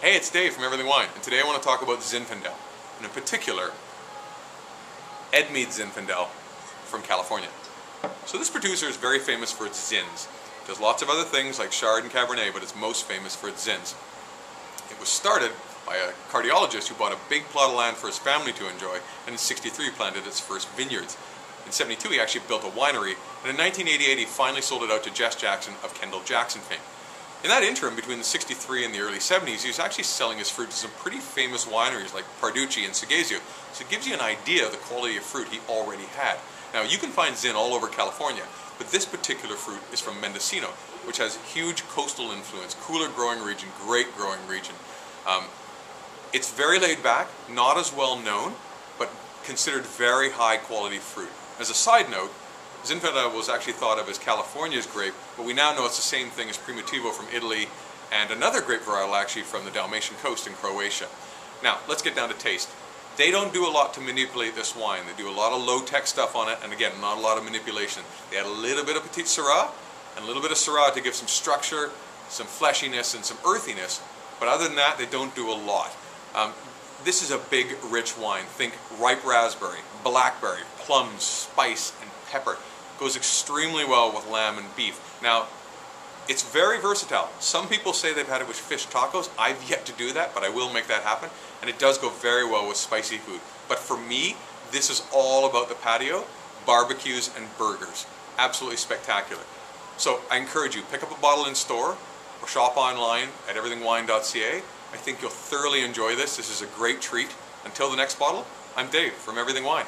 Hey, it's Dave from Everything Wine, and today I want to talk about Zinfandel, and in particular, EDMEADES Zinfandel from California. So this producer is very famous for its zins. It does lots of other things like Chard and Cabernet, but it's most famous for its zins. It was started by a cardiologist who bought a big plot of land for his family to enjoy, and in '63 planted its first vineyards. In '72 he actually built a winery, and in 1988 he finally sold it out to Jess Jackson of Kendall Jackson fame. In that interim, between the '63 and the early '70s, he was actually selling his fruit to some pretty famous wineries like Parducci and Segezio, so it gives you an idea of the quality of fruit he already had. Now, you can find Zin all over California, but this particular fruit is from Mendocino, which has huge coastal influence, cooler growing region, great growing region. It's very laid back, not as well known, but considered very high quality fruit. As a side note, Zinfandel was actually thought of as California's grape, but we now know it's the same thing as Primitivo from Italy and another grape varietal actually from the Dalmatian coast in Croatia. Now, let's get down to taste. They don't do a lot to manipulate this wine. They do a lot of low-tech stuff on it, and again, not a lot of manipulation. They add a little bit of Petit Syrah and a little bit of Syrah to give some structure, some fleshiness, and some earthiness, but other than that, they don't do a lot. This is a big, rich wine. Think ripe raspberry, blackberry, plums, spice, and pepper. Goes extremely well with lamb and beef. Now, it's very versatile. Some people say they've had it with fish tacos. I've yet to do that, but I will make that happen. And it does go very well with spicy food. But for me, this is all about the patio, barbecues, and burgers. Absolutely spectacular. So I encourage you, pick up a bottle in store or shop online at everythingwine.ca. I think you'll thoroughly enjoy this. This is a great treat. Until the next bottle, I'm Dave from Everything Wine.